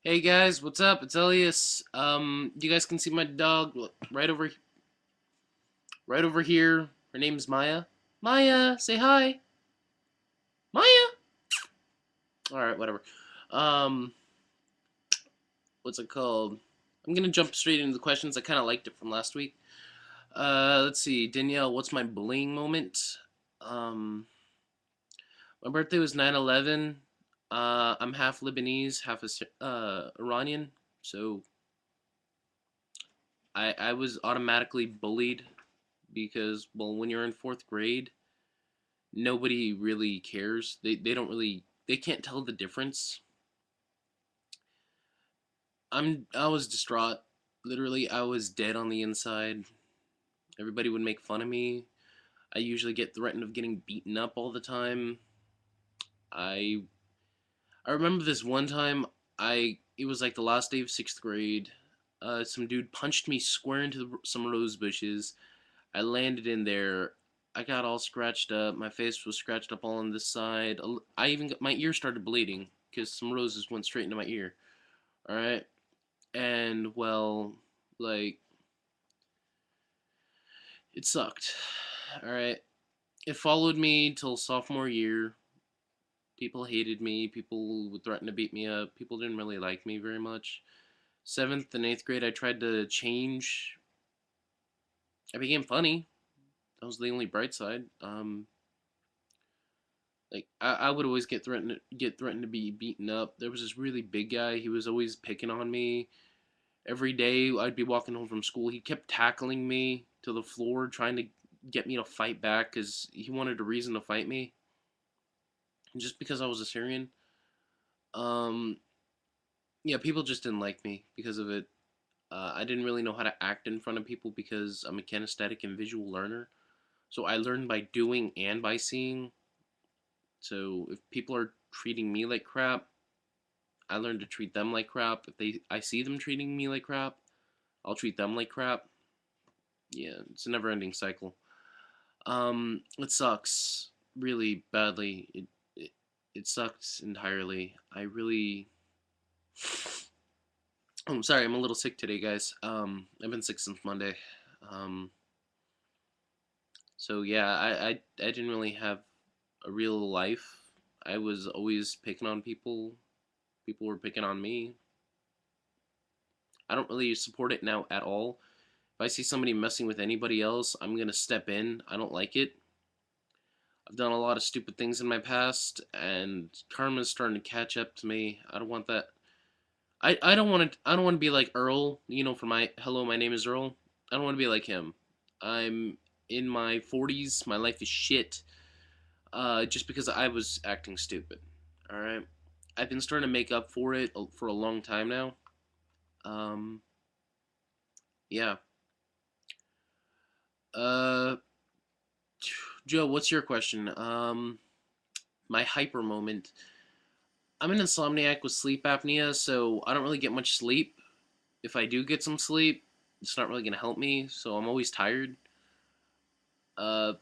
Hey guys, what's up? It's Elias. You guys can see my dog right over here. Her name's Maya. Maya, say hi. Maya. All right, whatever. Um, what's it called? I'm gonna jump straight into the questions. I kind of liked it from last week. Let's see, Danielle. What's my bullying moment? Um, my birthday was 9/11. I'm half Lebanese, half Iranian, so I was automatically bullied because, well, when you're in fourth grade, nobody really cares. They don't really, they can't tell the difference. I was distraught. Literally, I was dead on the inside. Everybody would make fun of me. I usually get threatened of getting beaten up all the time. I I remember this one time. I It was like the last day of sixth grade. Some dude punched me square into some rose bushes. I landed in there. I got all scratched up. My face was scratched up all on this side. I even got, my ear started bleeding because some roses went straight into my ear. All right, and well, like it sucked. All right, it followed me till sophomore year. People hated me. People would threaten to beat me up. People didn't really like me very much. Seventh and eighth grade, I tried to change. I became funny. That was the only bright side. Like I would always get threatened to be beaten up. There was this really big guy. He was always picking on me. Every day I'd be walking home from school. He kept tackling me to the floor, trying to get me to fight back because he wanted a reason to fight me. Just because I was a Syrian. Um, yeah, people just didn't like me because of it. I didn't really know how to act in front of people because I'm a kinesthetic and visual learner. So I learned by doing and by seeing. So if people are treating me like crap, I learn to treat them like crap. If I see them treating me like crap, I'll treat them like crap. Yeah, it's a never-ending cycle. It sucks really badly. It sucks entirely. I really. I'm sorry. I'm a little sick today, guys. I've been sick since Monday. Um, so yeah, I didn't really have a real life. I was always picking on people. People were picking on me. I don't really support it now at all. If I see somebody messing with anybody else, I'm gonna step in. I don't like it. I've done a lot of stupid things in my past, and karma's starting to catch up to me. I don't want that. I don't want to. I don't want to be like Earl. You know, for my hello, my name is Earl. I don't want to be like him. I'm in my 40s. My life is shit. Just because I was acting stupid. All right. I've been starting to make up for it for a long time now. Um, yeah. Uh, Joe, what's your question? My hyper moment. I'm an insomniac with sleep apnea, so I don't really get much sleep. If I do get some sleep, it's not really gonna help me, so I'm always tired. Uh,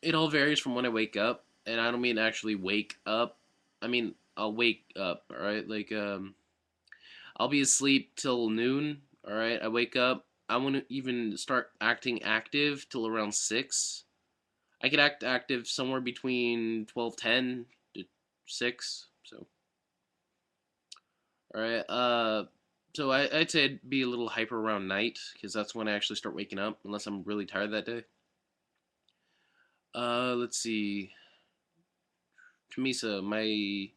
it all varies from when I wake up, and I don't mean actually wake up. I mean I'll wake up, all right? I'll be asleep till noon, all right? I wake up. I won't even start acting active till around 6. I could act active somewhere between 12:10 to 6. So, all right. I'd say I'd be a little hyper around night because that's when I actually start waking up, unless I'm really tired that day. Let's see. Kamisa, my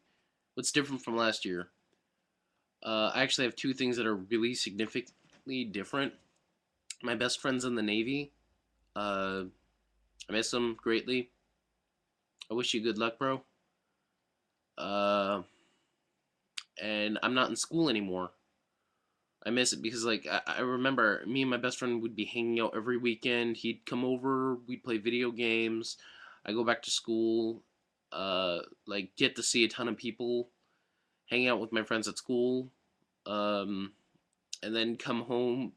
what's different from last year? I actually have two things that are really significantly different. My best friend's in the Navy. Uh, I miss him greatly. I wish you good luck, bro. Uh, and I'm not in school anymore. I miss it because I remember me and my best friend would be hanging out every weekend. He'd come over, we'd play video games. I go back to school, get to see a ton of people, hang out with my friends at school, um, and then come home,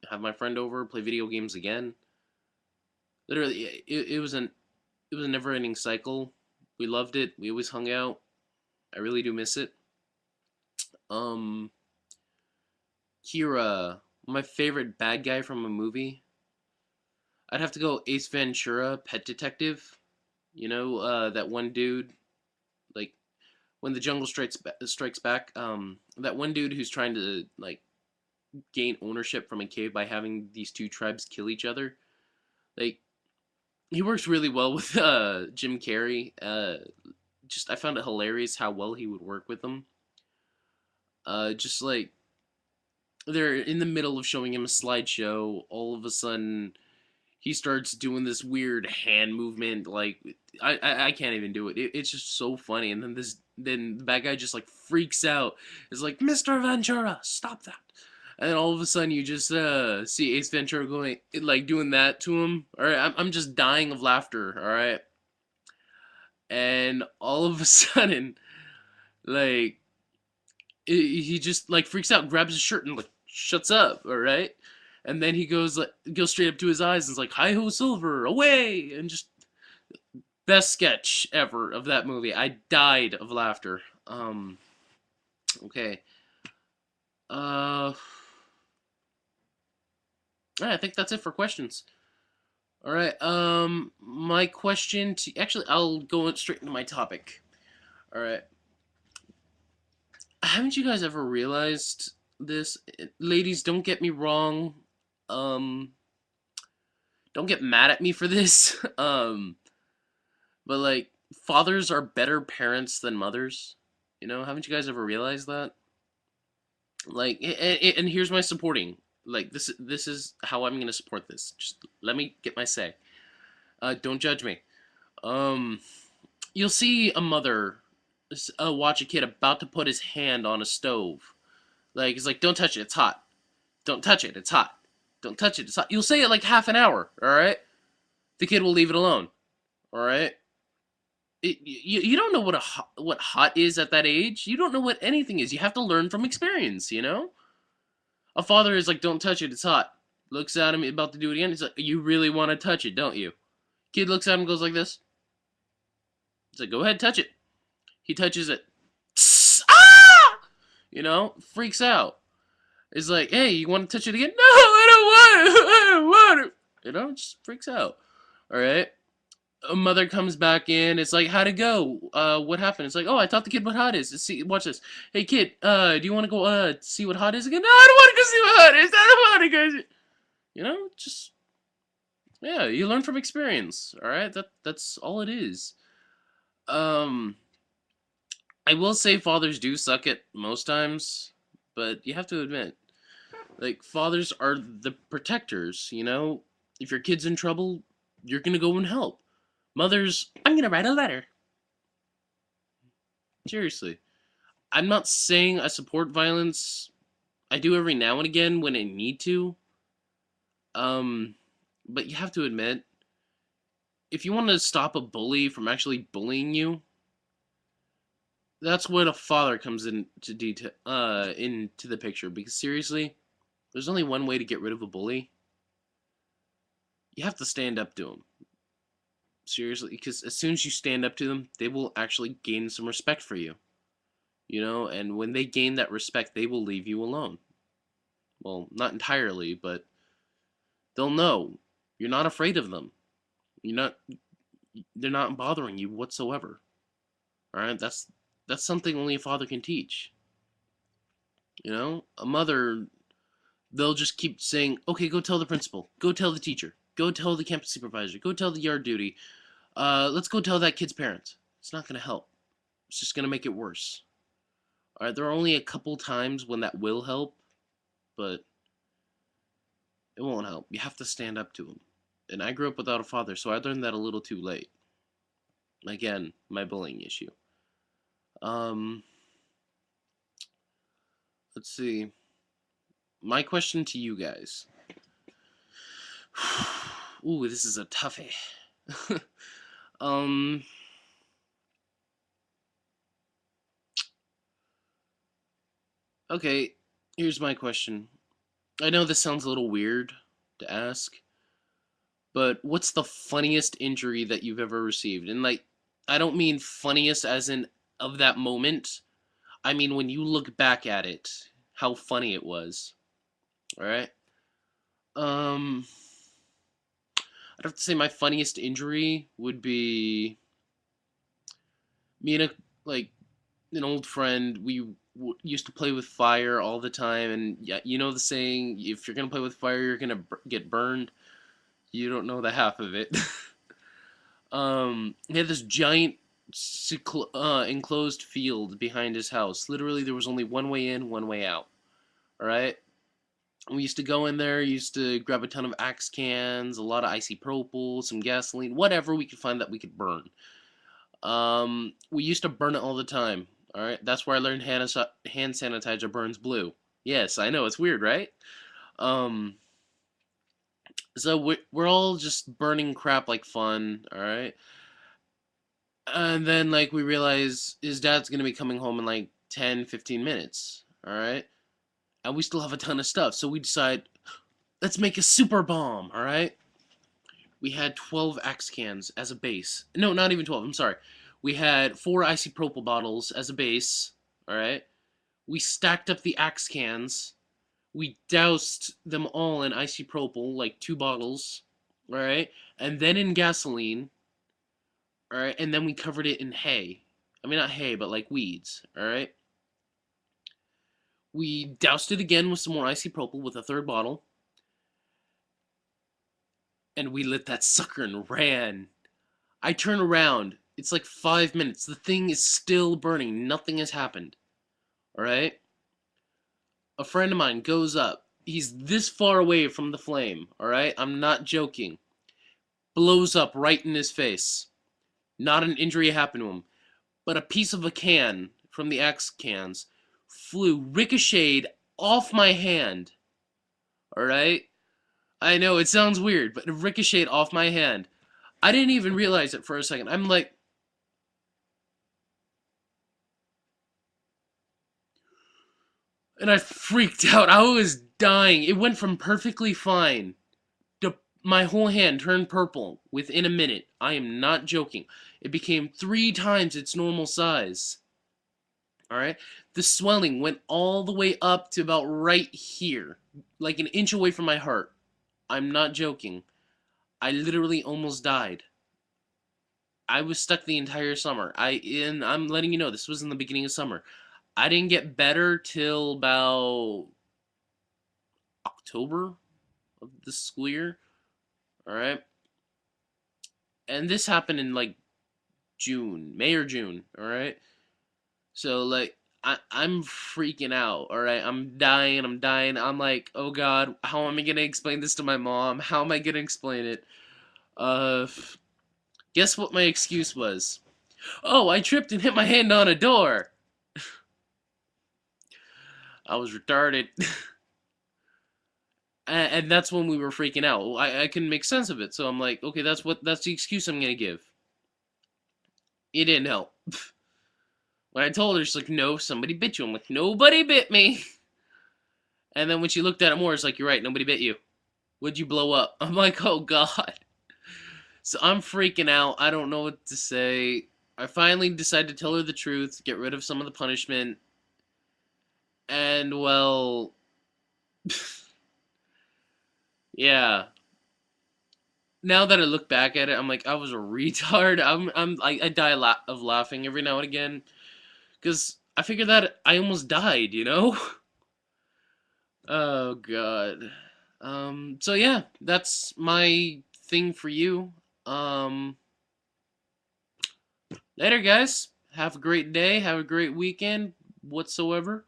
have my friend over, play video games again. Literally, it was a never ending cycle. We loved it. We always hung out. I really do miss it. Um, Kira, my favorite bad guy from a movie. I'd have to go Ace Ventura, Pet Detective. You know, that one dude, like when the jungle strikes back. That one dude who's trying to like gain ownership from a cave by having these two tribes kill each other. Like he works really well with Jim Carrey. Just I found it hilarious how well he would work with them. Just like they're in the middle of showing him a slideshow, all of a sudden he starts doing this weird hand movement. Like I can't even do it. It's just so funny. And then the bad guy just like freaks out. It's like, Mr. Ventura, stop that. And then all of a sudden you just see Ace Ventura going like doing that to him. All right, I'm just dying of laughter. All right, and all of a sudden like he just like freaks out, grabs his shirt, and like shuts up. All right, and then he goes straight up to his eyes and is like, "Hi ho, Silver, away!" And just best sketch ever of that movie. I died of laughter. Okay. I think that's it for questions. All right. My question to actually, I'll go straight into my topic. All right. Haven't you guys ever realized this? Ladies, don't get me wrong. Um, don't get mad at me for this. But like, fathers are better parents than mothers. You know, haven't you guys ever realized that? Like, and here's my supporting. Like, this is how I'm gonna support this. Just let me get my say. Don't judge me. Um, you'll see a mother watch a kid about to put his hand on a stove. Like, it's like, don't touch it, it's hot. Don't touch it, it's hot. Don't touch it, it's hot. You'll say it like half an hour, alright? The kid will leave it alone, alright? You don't know what hot is at that age. You don't know what anything is. You have to learn from experience, you know? A father is like, don't touch it, it's hot. Looks at him, about to do it again. He's like, you really want to touch it, don't you? Kid looks at him, goes like this. He's like, go ahead, touch it. He touches it. Ah! You know, freaks out. It's like, hey, you want to touch it again? No, I don't want it. I don't want it. You know, just freaks out. All right. A mother comes back in. It's like, how'd it go? What happened? It's like, oh, I taught the kid what hot is. See, watch this. Hey, kid, do you want to go see what hot is again? No, I don't want to go see what hot is. I don't want to go see. You know, just yeah, you learn from experience. All right, that's all it is. Um, I will say fathers do suck at most times, but you have to admit, like fathers are the protectors. You know, if your kid's in trouble, you're gonna go and help. Mothers, I'm gonna write a letter. Seriously, I'm not saying I support violence. I do every now and again when I need to. Um, but you have to admit, if you want to stop a bully from actually bullying you, that's when a father comes into the picture. Because seriously, there's only one way to get rid of a bully. You have to stand up to them. Seriously, because as soon as you stand up to them, they will actually gain some respect for you. You know, and when they gain that respect, they will leave you alone. Well, not entirely, but they'll know you're not afraid of them. You're not. They're not bothering you whatsoever. All right, that's something only a father can teach. You know, a mother, they'll just keep saying, okay, go tell the principal, go tell the teacher, go tell the campus supervisor, go tell the yard duty. Let's go tell that kid's parents. It's not gonna help. It's just gonna make it worse. All right, there are only a couple times when that will help, but it won't help. You have to stand up to them. And I grew up without a father, so I learned that a little too late. Again, my bullying issue. Um, let's see. My question to you guys. Ooh, this is a toughie. um, okay, here's my question. I know this sounds a little weird to ask, but what's the funniest injury that you've ever received? And like, I don't mean funniest as in of that moment. I mean, when you look back at it, how funny it was. All right. Um, I'd have to say my funniest injury would be me and like an old friend. We used to play with fire all the time, and yeah, you know the saying: if you're gonna play with fire, you're gonna get burned. You don't know the half of it. He had this giant enclosed field behind his house. Literally, there was only one way in, one way out. All right. We used to go in there, used to grab a ton of axe cans, a lot of icy propyl, some gasoline, whatever we could find that we could burn. We used to burn it all the time. All right, that's where I learned hand sanitizer burns blue. Yes, I know it's weird, right? Um, so we're all just burning crap like fun. All right, and then like we realize his dad's gonna be coming home in like 10, 15 minutes. All right, and we still have a ton of stuff, so we decide let's make a super bomb. All right, we had 12 axe cans as a base. No, not even 12. I'm sorry. We had 4 isopropyl bottles as a base. All right. We stacked up the axe cans. We doused them all in isopropyl, like 2 bottles. All right. And then in gasoline. All right. And then we covered it in hay. I mean, not hay, but like weeds. All right. We doused it again with some more isopropyl with a 3rd bottle. And we lit that sucker and ran. I turn around. It's like 5 minutes. The thing is still burning. Nothing has happened. Alright? A friend of mine goes up. He's this far away from the flame. Alright? I'm not joking. Blows up right in his face. Not an injury happened to him. But a piece of a can from the axe cans flew, ricocheted off my hand. Alright? I know, it sounds weird, but it ricocheted off my hand. I didn't even realize it for a second. I'm like, and I freaked out. I was dying. It went from perfectly fine to my whole hand turned purple within a minute. I am not joking. It became 3 times its normal size. Alright? The swelling went all the way up to about right here. Like an inch away from my heart. I'm not joking. I literally almost died. I was stuck the entire summer. I'm letting you know, this was in the beginning of summer. I didn't get better till about October of this school year. Alright? And this happened in like June, May or June, alright? So like I'm freaking out, alright? I'm dying, I'm dying. I'm like, oh god, how am I gonna explain this to my mom? How am I gonna explain it? Uh Guess what my excuse was? Oh, I tripped and hit my hand on a door. I was retarded. And that's when we were freaking out. I couldn't make sense of it, so I'm like, okay, that's the excuse I'm gonna give. It didn't help. When I told her, she's like, no, somebody bit you. I'm like, nobody bit me. And then when she looked at it more, it's like, you're right, nobody bit you. Would you blow up? I'm like, oh god. So I'm freaking out. I don't know what to say. I finally decided to tell her the truth, get rid of some of the punishment. And well, yeah. Now that I look back at it, I'm like, I was a retard. I die of laughing every now and again, because I figured that I almost died, you know? Oh god. So yeah, that's my thing for you. Um, Later, guys. Have a great day. Have a great weekend, whatsoever.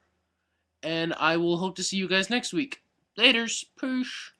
And I will hope to see you guys next week. Laters. Poosh.